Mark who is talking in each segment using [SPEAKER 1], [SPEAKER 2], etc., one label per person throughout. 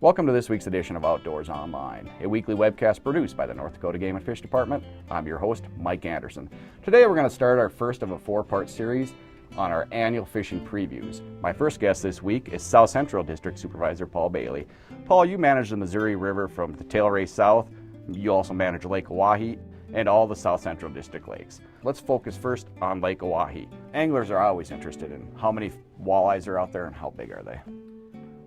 [SPEAKER 1] Welcome to this week's edition of Outdoors Online, a weekly webcast produced by the North Dakota Game and Fish Department. I'm your host, Mike Anderson. Today we're going to start our first of a four-part series on our annual fishing previews. My first guest this week is Southcentral District Supervisor Paul Bailey. Paul, you manage the Missouri River from the Tailrace south. You also manage Lake Oahe and all the Southcentral District lakes. Let's focus first on Lake Oahe. Anglers are always interested in how many walleyes are out there and how big are they.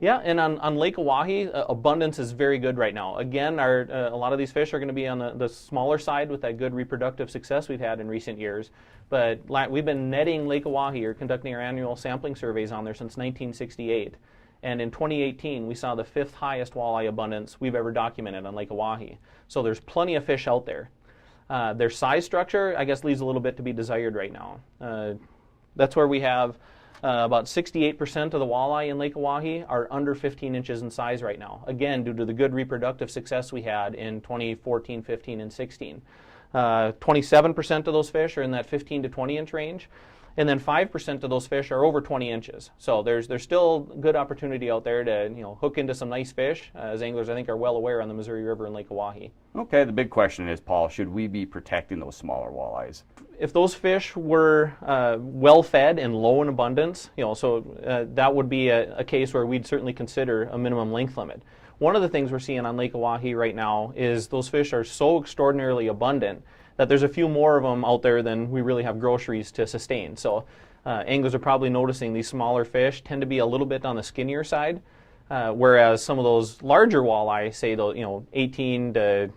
[SPEAKER 2] Yeah, and on Lake Oahe, abundance is very good right now. Again, a lot of these fish are going to be on the smaller side with that good reproductive success we've had in recent years. But we've been netting Lake Oahe, or conducting our annual sampling surveys on there since 1968. And in 2018, we saw the 5th highest walleye abundance we've ever documented on Lake Oahe. So there's plenty of fish out there. Their size structure, I guess, leaves a little bit to be desired right now. That's where we have about 68% of the walleye in Lake Oahe are under 15 inches in size right now. Again, due to the good reproductive success we had in 2014, 15, and 16. 27% of those fish are in that 15 to 20 inch range. And then 5% of those fish are over 20 inches. So there's still good opportunity out there to hook into some nice fish, as anglers I think are well aware on the Missouri River and Lake Oahe.
[SPEAKER 1] Okay, the big question is, Paul, should we be protecting those smaller walleyes?
[SPEAKER 2] If those fish were well fed and low in abundance, that would be a case where we'd certainly consider a minimum length limit. One of the things we're seeing on Lake Oahe right now is those fish are so extraordinarily abundant that there's a few more of them out there than we really have groceries to sustain. So anglers are probably noticing these smaller fish tend to be a little bit on the skinnier side, whereas some of those larger walleye, say the 18 to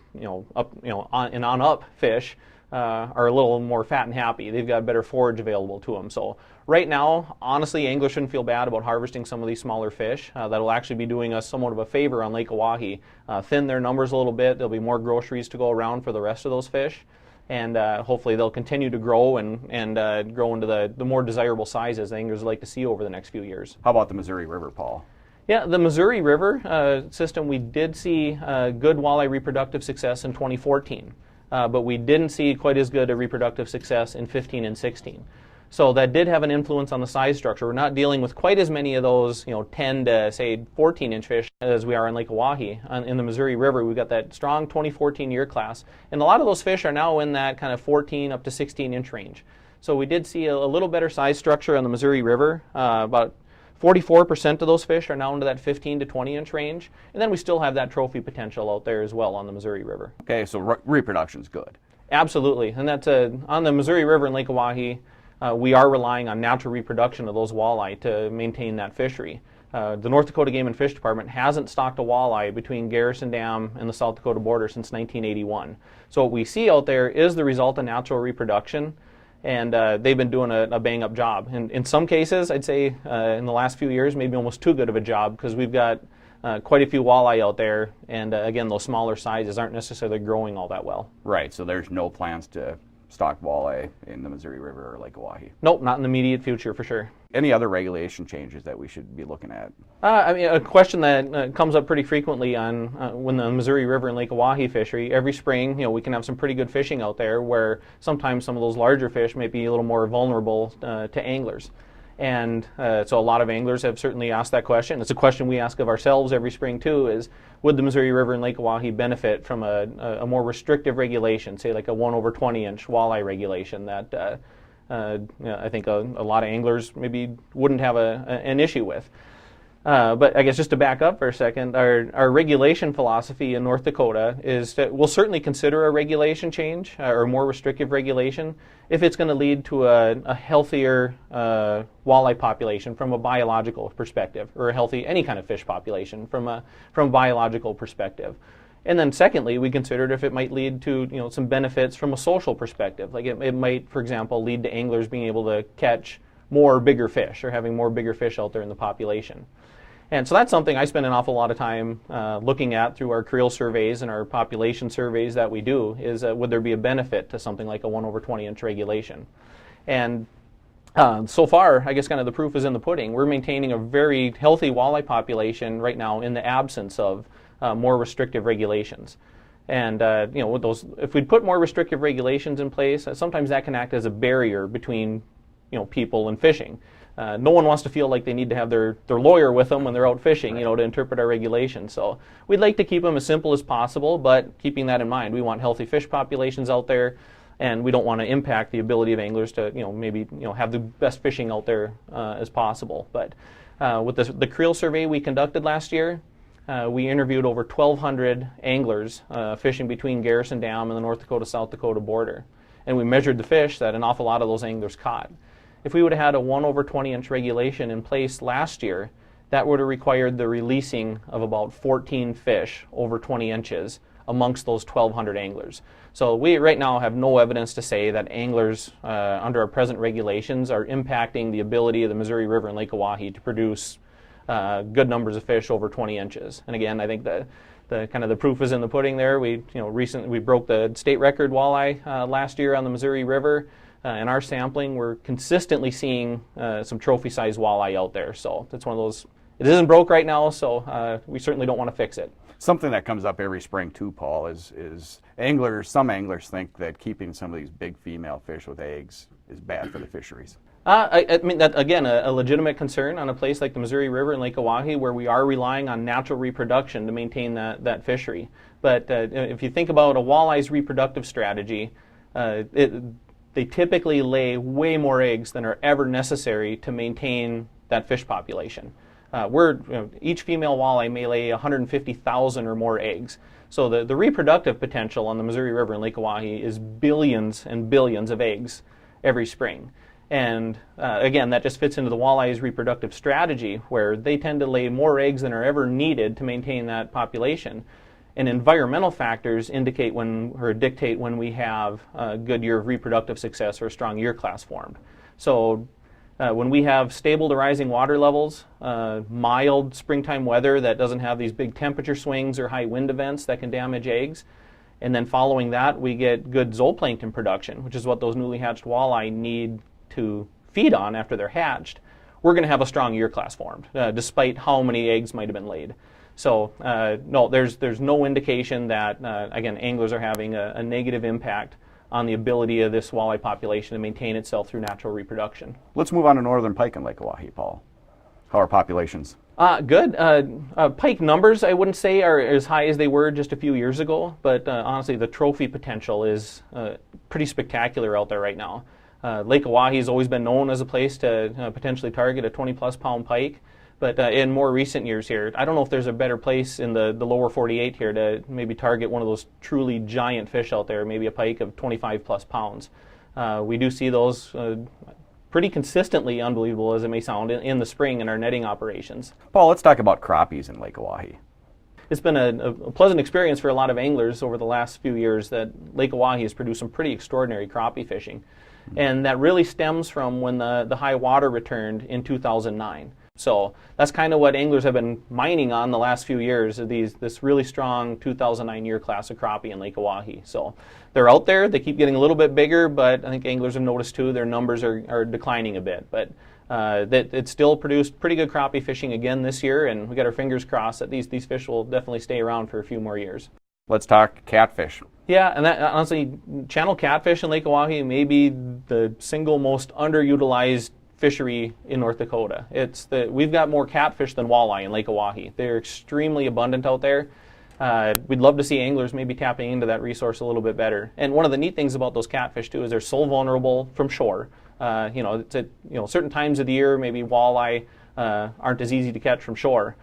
[SPEAKER 2] on up fish, are a little more fat and happy. They've got better forage available to them. So right now, honestly, anglers shouldn't feel bad about harvesting some of these smaller fish. That'll actually be doing us somewhat of a favor on Lake Oahe. Thin their numbers a little bit. There'll be more groceries to go around for the rest of those fish. And hopefully they'll continue to grow and grow into the more desirable sizes anglers like to see over the next few years.
[SPEAKER 1] How about the Missouri River, Paul?
[SPEAKER 2] Yeah, the Missouri River system, we did see good walleye reproductive success in 2014, but we didn't see quite as good a reproductive success in 15 and 16. So that did have an influence on the size structure. We're not dealing with quite as many of those 10 to say 14 inch fish as we are in Lake Oahe. In the Missouri River, we've got that strong 2014 year class, and a lot of those fish are now in that kind of 14 up to 16 inch range. So we did see a little better size structure on the Missouri River. About 44% of those fish are now into that 15 to 20 inch range, and then we still have that trophy potential out there as well on the Missouri River.
[SPEAKER 1] Okay, so reproduction's good.
[SPEAKER 2] Absolutely, and that's on the Missouri River and Lake Oahe. We are relying on natural reproduction of those walleye to maintain that fishery. The North Dakota Game and Fish Department hasn't stocked a walleye between Garrison Dam and the South Dakota border since 1981. So what we see out there is the result of natural reproduction, and they've been doing a bang-up job. And in some cases, I'd say in the last few years, maybe almost too good of a job, because we've got quite a few walleye out there, and again, those smaller sizes aren't necessarily growing all that well.
[SPEAKER 1] Right, so there's no plans to stock walleye in the Missouri River or Lake Oahe?
[SPEAKER 2] Nope, not in the immediate future for sure.
[SPEAKER 1] Any other regulation changes that we should be looking at?
[SPEAKER 2] A question that comes up pretty frequently on when the Missouri River and Lake Oahe fishery, every spring, we can have some pretty good fishing out there where sometimes some of those larger fish may be a little more vulnerable to anglers. And so a lot of anglers have certainly asked that question. It's a question we ask of ourselves every spring too, is would the Missouri River and Lake Oahe benefit from a more restrictive regulation, say like a 1/20 inch walleye regulation that I think a lot of anglers maybe wouldn't have an issue with. But I guess just to back up for a second, our regulation philosophy in North Dakota is that we'll certainly consider a regulation change or a more restrictive regulation if it's going to lead to a healthier walleye population from a biological perspective, or a healthy any kind of fish population from a biological perspective. And then secondly, we considered if it might lead to some benefits from a social perspective. Like it might, for example, lead to anglers being able to catch more bigger fish or having more bigger fish out there in the population. And so that's something I spend an awful lot of time looking at through our creel surveys and our population surveys that we do, is would there be a benefit to something like a 1/20 inch regulation? And so far, I guess kind of the proof is in the pudding. We're maintaining a very healthy walleye population right now in the absence of more restrictive regulations. And with those, if we put more restrictive regulations in place, sometimes that can act as a barrier between people and fishing. no one wants to feel like they need to have their lawyer with them when they're out fishing, to interpret our regulations. So we'd like to keep them as simple as possible, but keeping that in mind, we want healthy fish populations out there, and we don't want to impact the ability of anglers to, maybe have the best fishing out there as possible. But with the creel survey we conducted last year, we interviewed over 1,200 anglers fishing between Garrison Dam and the North Dakota-South Dakota border. And we measured the fish that an awful lot of those anglers caught. If we would have had a 1/20-inch regulation in place last year, that would have required the releasing of about 14 fish over 20 inches amongst those 1,200 anglers. So we right now have no evidence to say that anglers under our present regulations are impacting the ability of the Missouri River and Lake Oahe to produce good numbers of fish over 20 inches. And again, I think the kind of the proof is in the pudding there. We recently we broke the state record walleye last year on the Missouri River. In our sampling, we're consistently seeing some trophy-sized walleye out there. So it's one of those. It isn't broke right now, so we certainly don't want to fix it.
[SPEAKER 1] Something that comes up every spring too, Paul, is some anglers think that keeping some of these big female fish with eggs is bad for the fisheries.
[SPEAKER 2] I mean, that, again, a legitimate concern on a place like the Missouri River and Lake Oahe, where we are relying on natural reproduction to maintain that fishery. But if you think about a walleye's reproductive strategy, they typically lay way more eggs than are ever necessary to maintain that fish population. Each female walleye may lay 150,000 or more eggs. So the reproductive potential on the Missouri River and Lake Oahe is billions and billions of eggs every spring. And again, that just fits into the walleye's reproductive strategy, where they tend to lay more eggs than are ever needed to maintain that population. And environmental factors dictate when we have a good year of reproductive success or a strong year class formed. So when we have stable to rising water levels, mild springtime weather that doesn't have these big temperature swings or high wind events that can damage eggs, and then following that we get good zooplankton production, which is what those newly hatched walleye need to feed on after they're hatched, we're going to have a strong year class formed, despite how many eggs might have been laid. So no, there's no indication that, again, anglers are having a negative impact on the ability of this walleye population to maintain itself through natural reproduction.
[SPEAKER 1] Let's move on to northern pike and Lake Oahe, Paul. How are populations?
[SPEAKER 2] Good. Pike numbers, I wouldn't say, are as high as they were just a few years ago, but honestly, the trophy potential is pretty spectacular out there right now. Lake Oahe has always been known as a place to potentially target a 20-plus pound pike. But in more recent years here, I don't know if there's a better place in the lower 48 here to maybe target one of those truly giant fish out there, maybe a pike of 25-plus pounds. We do see those pretty consistently, unbelievable as it may sound, in the spring in our netting operations.
[SPEAKER 1] Paul, let's talk about crappies in Lake Oahe.
[SPEAKER 2] It's been a pleasant experience for a lot of anglers over the last few years that Lake Oahe has produced some pretty extraordinary crappie fishing. And that really stems from when the high water returned in 2009. So that's kind of what anglers have been mining on the last few years, this really strong 2009 year class of crappie in Lake Oahe. So they're out there, they keep getting a little bit bigger, but I think anglers have noticed too their numbers are declining a bit. But it still produced pretty good crappie fishing again this year, and we got our fingers crossed that these fish will definitely stay around for a few more years.
[SPEAKER 1] Let's talk catfish.
[SPEAKER 2] Yeah, and that, honestly, channel catfish in Lake Oahe may be the single most underutilized fishery in North Dakota. We've got more catfish than walleye in Lake Oahe. They're extremely abundant out there. We'd love to see anglers maybe tapping into that resource a little bit better. And one of the neat things about those catfish too is they're so vulnerable from shore. It's at certain times of the year, maybe walleye aren't as easy to catch from shore.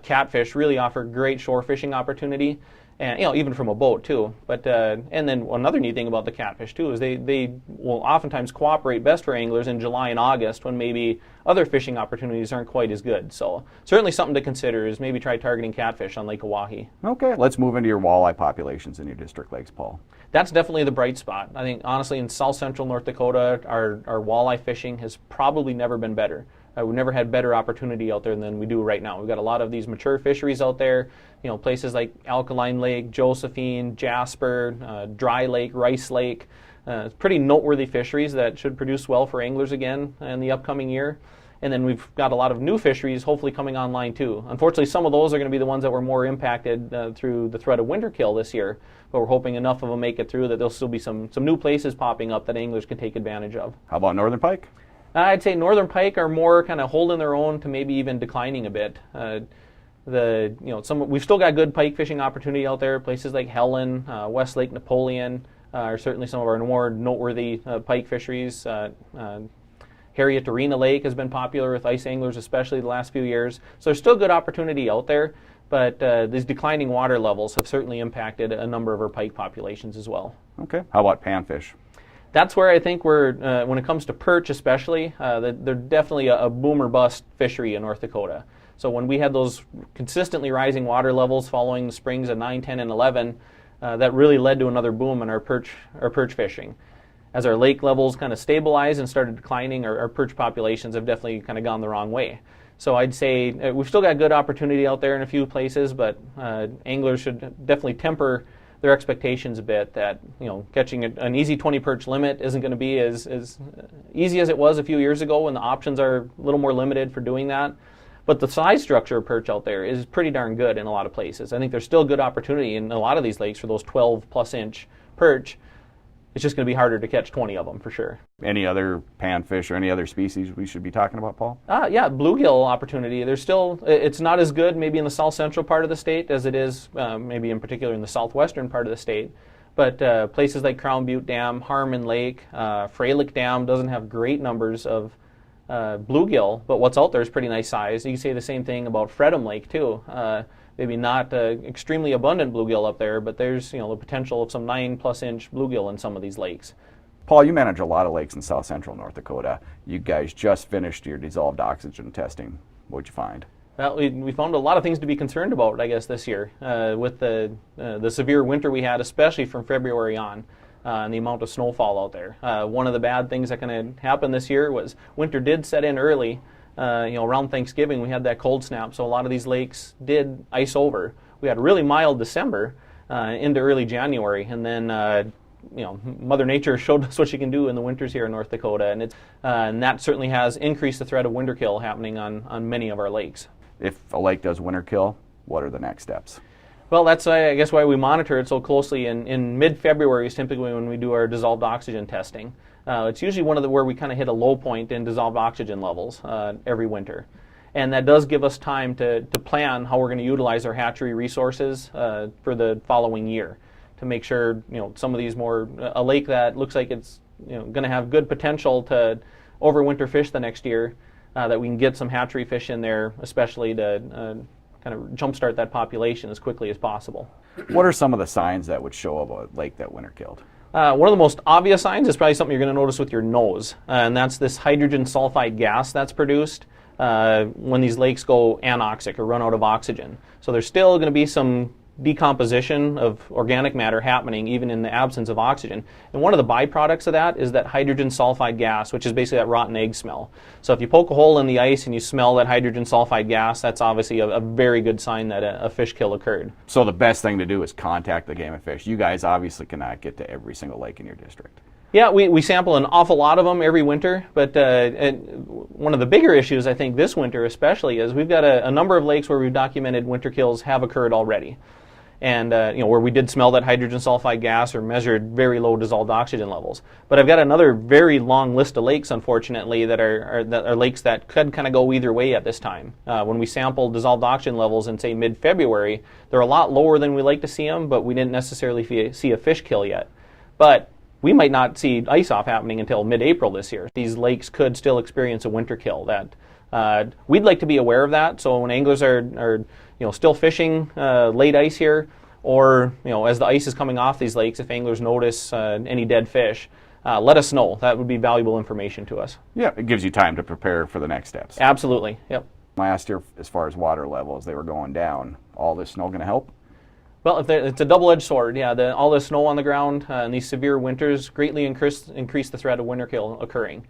[SPEAKER 2] Catfish really offer great shore fishing opportunity. And even from a boat too. But and then another neat thing about the catfish too is they will oftentimes cooperate best for anglers in July and August when maybe other fishing opportunities aren't quite as good. So certainly something to consider is maybe try targeting catfish on Lake Oahe.
[SPEAKER 1] Okay, let's move into your walleye populations in your district lakes, Paul.
[SPEAKER 2] That's definitely the bright spot. I think honestly in Southcentral North Dakota, our walleye fishing has probably never been better. We've never had better opportunity out there than we do right now. We've got a lot of these mature fisheries out there, places like Alkaline Lake, Josephine, Jasper, Dry Lake, Rice Lake. Pretty noteworthy fisheries that should produce well for anglers again in the upcoming year. And then we've got a lot of new fisheries hopefully coming online too. Unfortunately, some of those are going to be the ones that were more impacted through the threat of winter kill this year. But we're hoping enough of them make it through that there'll still be some new places popping up that anglers can take advantage of.
[SPEAKER 1] How about northern pike?
[SPEAKER 2] I'd say northern pike are more kind of holding their own to maybe even declining a bit. We've still got good pike fishing opportunity out there. Places like Helen, West Lake Napoleon are certainly some of our more noteworthy pike fisheries. Harriet Arena Lake has been popular with ice anglers, especially the last few years. So there's still good opportunity out there, but these declining water levels have certainly impacted a number of our pike populations as well.
[SPEAKER 1] Okay. How about panfish?
[SPEAKER 2] That's where I think we're, when it comes to perch especially, they're definitely a boom or bust fishery in North Dakota. So when we had those consistently rising water levels following the springs of 9, 10, and 11, that really led to another boom in our perch fishing. As our lake levels kind of stabilized and started declining, our perch populations have definitely kind of gone the wrong way. So I'd say we've still got good opportunity out there in a few places, but anglers should definitely temper their expectations a bit that, catching an easy 20 perch limit isn't going to be as easy as it was a few years ago when the options are a little more limited for doing that. But the size structure of perch out there is pretty darn good in a lot of places. I think there's still good opportunity in a lot of these lakes for those 12 plus inch perch. It's just going to be harder to catch 20 of them for sure.
[SPEAKER 1] Any other panfish or any other species we should be talking about, Paul?
[SPEAKER 2] Yeah, bluegill opportunity. There's still, it's not as good maybe in the south central part of the state as it is maybe in particular in the southwestern part of the state. But places like Crown Butte Dam, Harmon Lake, Freilich Dam doesn't have great numbers of bluegill, but what's out there is pretty nice size. You can say the same thing about Fredham Lake too. Maybe not extremely abundant bluegill up there, but there's the potential of some 9+ inch bluegill in some of these lakes.
[SPEAKER 1] Paul, you manage a lot of lakes in south central North Dakota. You guys just finished your dissolved oxygen testing. What'd you find?
[SPEAKER 2] Well, we found a lot of things to be concerned about, I guess, this year with the severe winter we had, especially from February on, and the amount of snowfall out there. One of the bad things that can happen this year was winter did set in early. Around Thanksgiving we had that cold snap, so a lot of these lakes did ice over. We had a really mild December into early January, and then Mother Nature showed us what she can do in the winters here in North Dakota, and that certainly has increased the threat of winter kill happening on many of our lakes.
[SPEAKER 1] If a lake does winter kill, what are the next steps?
[SPEAKER 2] Well, that's I guess why we monitor it so closely. In mid-February is typically when we do our dissolved oxygen testing. It's usually where we kind of hit a low point in dissolved oxygen levels every winter. And that does give us time to plan how we're going to utilize our hatchery resources for the following year to make sure, some of these a lake that looks like it's, going to have good potential to overwinter fish the next year, that we can get some hatchery fish in there, especially to kind of jumpstart that population as quickly as possible.
[SPEAKER 1] What are some of the signs that would show about a lake that winter killed?
[SPEAKER 2] One of the most obvious signs is probably something you're going to notice with your nose, and that's this hydrogen sulfide gas that's produced when these lakes go anoxic or run out of oxygen. So there's still going to be some decomposition of organic matter happening even in the absence of oxygen. And one of the byproducts of that is that hydrogen sulfide gas, which is basically that rotten egg smell. So if you poke a hole in the ice and you smell that hydrogen sulfide gas, that's obviously a very good sign that a fish kill occurred. So
[SPEAKER 1] the best thing to do is contact the Game and Fish. You guys obviously cannot get to every single lake in your district.
[SPEAKER 2] Yeah, we sample an awful lot of them every winter, but one of the bigger issues I think this winter especially is we've got a number of lakes where we've documented winter kills have occurred already. And where we did smell that hydrogen sulfide gas or measured very low dissolved oxygen levels. But I've got another very long list of lakes, unfortunately, that are lakes that could kind of go either way at this time. When we sampled dissolved oxygen levels in, say, mid-February, they're a lot lower than we like to see them, but we didn't necessarily see a fish kill yet. But we might not see ice-off happening until mid-April this year. These lakes could still experience a winter kill. We'd like to be aware of that, so when anglers are still fishing late ice here, or as the ice is coming off these lakes, if anglers notice any dead fish, let us know. That would be valuable information to us.
[SPEAKER 1] Yeah, it gives you time to prepare for the next steps.
[SPEAKER 2] Absolutely, yep.
[SPEAKER 1] Last year, as far as water levels, they were going down. All this snow going to help?
[SPEAKER 2] Well, it's a double-edged sword. Yeah, all the snow on the ground and these severe winters greatly increase the threat of winter kill occurring.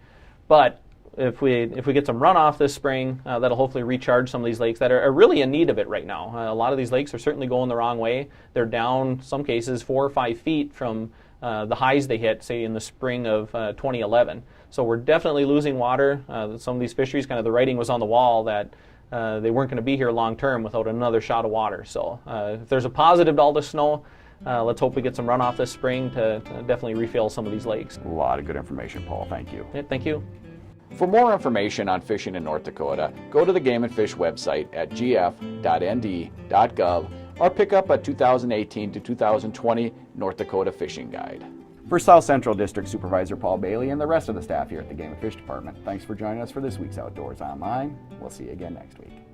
[SPEAKER 2] But if we get some runoff this spring, that'll hopefully recharge some of these lakes that are really in need of it right now. A lot of these lakes are certainly going the wrong way. They're down, some cases, 4 or 5 feet from the highs they hit, say, in the spring of 2011. So we're definitely losing water. Some of these fisheries, kind of the writing was on the wall that they weren't going to be here long term without another shot of water. So if there's a positive to all this snow, let's hope we get some runoff this spring to definitely refill some of these lakes.
[SPEAKER 1] A lot of good information, Paul. Thank you.
[SPEAKER 2] Yeah, thank you.
[SPEAKER 1] For more information on fishing in North Dakota, go to the Game and Fish website at gf.nd.gov or pick up a 2018 to 2020 North Dakota Fishing Guide. For South Central District Supervisor Paul Bailey and the rest of the staff here at the Game and Fish Department, thanks for joining us for this week's Outdoors Online. We'll see you again next week.